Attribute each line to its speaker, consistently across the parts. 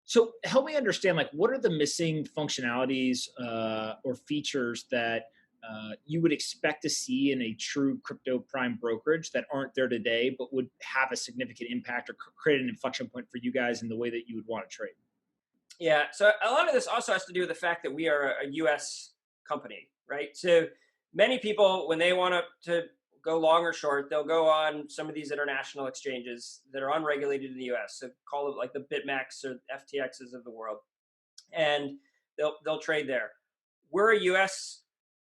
Speaker 1: So help me understand, like, what are the missing functionalities or features that you would expect to see in a true crypto prime brokerage that aren't there today, but would have a significant impact or create an inflection point for you guys in the way that you would want to trade?
Speaker 2: Yeah. So a lot of this also has to do with the fact that we are a U.S. company, right? So many people, when they want to go long or short, they'll go on some of these international exchanges that are unregulated in the U.S. So call it like the BitMEX or FTXs of the world, and they'll trade there. We're a U.S.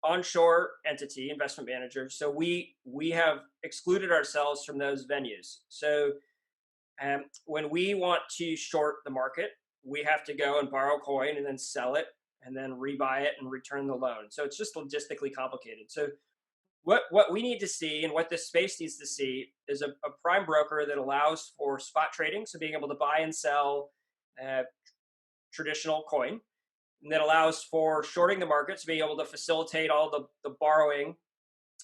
Speaker 2: onshore entity, investment manager, so we have excluded ourselves from those venues. So when we want to short the market, we have to go and borrow coin and then sell it and then rebuy it and return the loan. So it's just logistically complicated. So what we need to see and what this space needs to see is a prime broker that allows for spot trading, so being able to buy and sell uh, traditional coin, and that allows for shorting the markets, being able to facilitate all the borrowing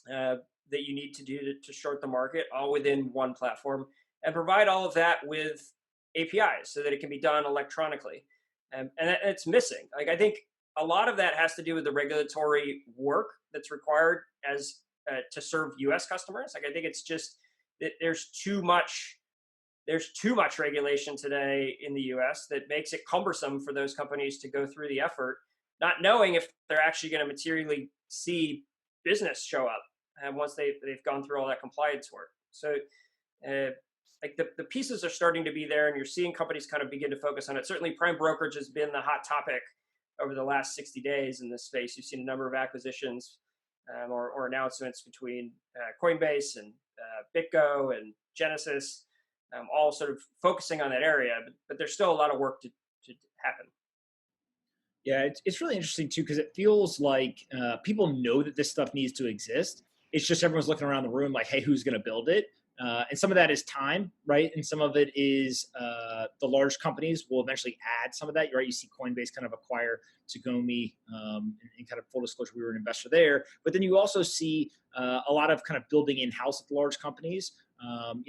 Speaker 2: that you need to do to short the market, all within one platform, and provide all of that with APIs so that it can be done electronically. And it's missing. Like, I think a lot of that has to do with the regulatory work that's required as to serve U.S. customers. Like, I think it's just that there's too much regulation today in the US that makes it cumbersome for those companies to go through the effort, not knowing if they're actually going to materially see business show up once they've gone through all that compliance work. So like the pieces are starting to be there, and you're seeing companies kind of begin to focus on it. Certainly prime brokerage has been the hot topic over the last 60 days in this space. You've seen a number of acquisitions or announcements between Coinbase and BitGo and Genesis, all sort of focusing on that area, but there's still a lot of work to happen.
Speaker 1: Yeah, it's really interesting too, because it feels like people know that this stuff needs to exist. It's just everyone's looking around the room like, hey, who's going to build it? And some of that is time, right? And some of it is the large companies will eventually add some of that. You're right. You see Coinbase kind of acquire Tagomi, in kind of full disclosure, we were an investor there. But then you also see a lot of kind of building in-house at the large companies,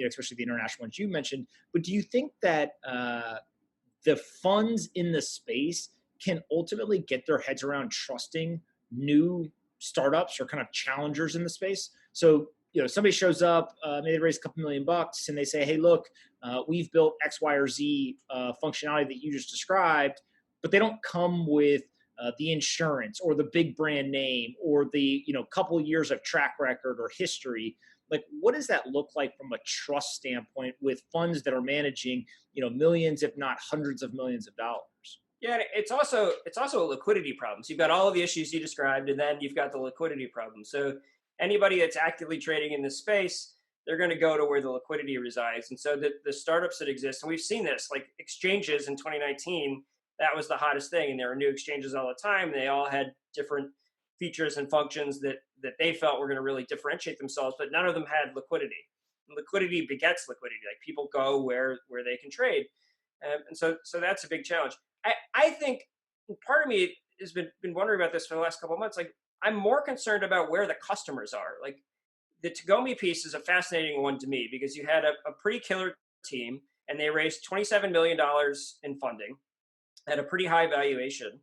Speaker 1: especially the international ones you mentioned. But do you think that the funds in the space can ultimately get their heads around trusting new startups or kind of challengers in the space? So, somebody shows up, maybe they raise a couple $1,000,000 and they say, hey, look, we've built X, Y, or Z functionality that you just described, but they don't come with the insurance or the big brand name or the, couple of years of track record or history. Like, what does that look like from a trust standpoint with funds that are managing, millions, if not hundreds of millions of dollars?
Speaker 2: Yeah, it's also a liquidity problem. So you've got all of the issues you described, and then you've got the liquidity problem. So anybody that's actively trading in this space, they're going to go to where the liquidity resides. And so the startups that exist, and we've seen this, like exchanges in 2019, that was the hottest thing. And there were new exchanges all the time. They all had different features and functions that they felt were going to really differentiate themselves, but none of them had liquidity. And liquidity begets liquidity. Like, people go where they can trade. And so that's a big challenge. I think part of me has been wondering about this for the last couple of months. Like, I'm more concerned about where the customers are. Like, the Tagomi piece is a fascinating one to me because you had a pretty killer team, and they raised $27 million in funding at a pretty high valuation.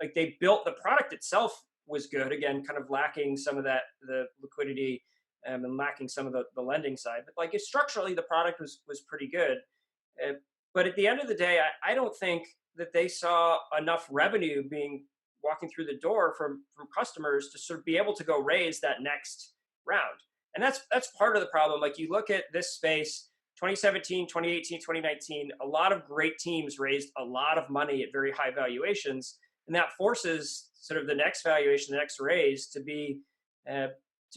Speaker 2: Like, they built, the product itself was good, again, kind of lacking some of the liquidity and lacking some of the lending side. But like, structurally, the product was pretty good. But at the end of the day, I don't think that they saw enough revenue walking through the door from customers to sort of be able to go raise that next round. And that's part of the problem. Like, you look at this space, 2017, 2018, 2019, a lot of great teams raised a lot of money at very high valuations. And that forces sort of the next valuation, the next raise to be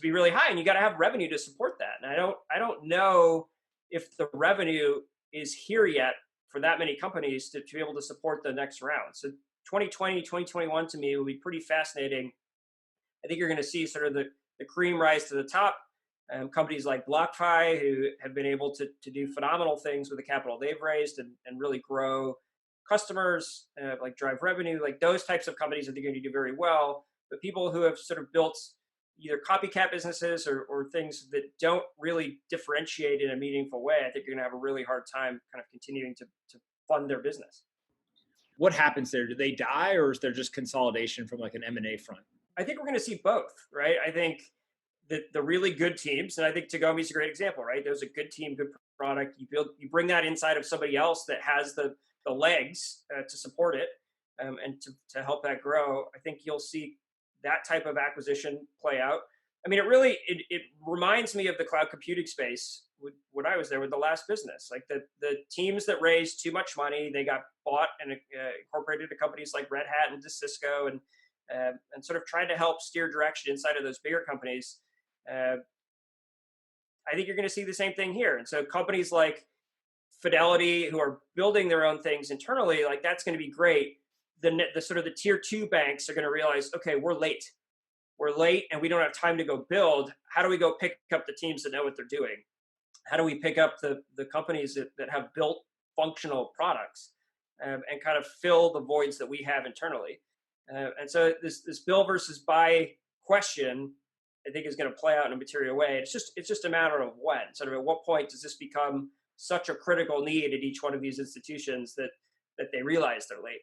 Speaker 2: really high. And you got to have revenue to support that. And I don't know if the revenue is here yet for that many companies to be able to support the next round. So 2020, 2021 to me will be pretty fascinating. I think you're going to see sort of the cream rise to the top. Companies like BlockFi, who have been able to do phenomenal things with the capital they've raised and really grow customers, like drive revenue, like those types of companies I think are going to do very well. But people who have sort of built either copycat businesses or things that don't really differentiate in a meaningful way, I think you're going to have a really hard time kind of continuing to fund their business.
Speaker 1: what happens there? Do they die, or is there just consolidation from like an M&A front?
Speaker 2: I think we're going to see both, right? I think that the really good teams, and I think Tagomi's a great example, right? There's a good team, good product. You bring that inside of somebody else that has the legs to support it, and to help that grow. I think you'll see that type of acquisition play out. I mean, it reminds me of the cloud computing space when I was there with the last business. Like the teams that raised too much money, they got bought and incorporated to companies like Red Hat and Cisco, and sort of tried to help steer direction inside of those bigger companies. I think you're going to see the same thing here. And so companies like Fidelity, who are building their own things internally, like that's going to be great. The sort of the tier 2 banks are going to realize, okay, we're late and we don't have time to go build. How do we go pick up the teams that know what they're doing? How do we pick up the companies that have built functional products, and kind of fill the voids that we have internally? And so this build versus buy question, I think, is going to play out in a material way. It's just a matter of when. Sort of at what point does this become such a critical need at each one of these institutions that they realize they're late?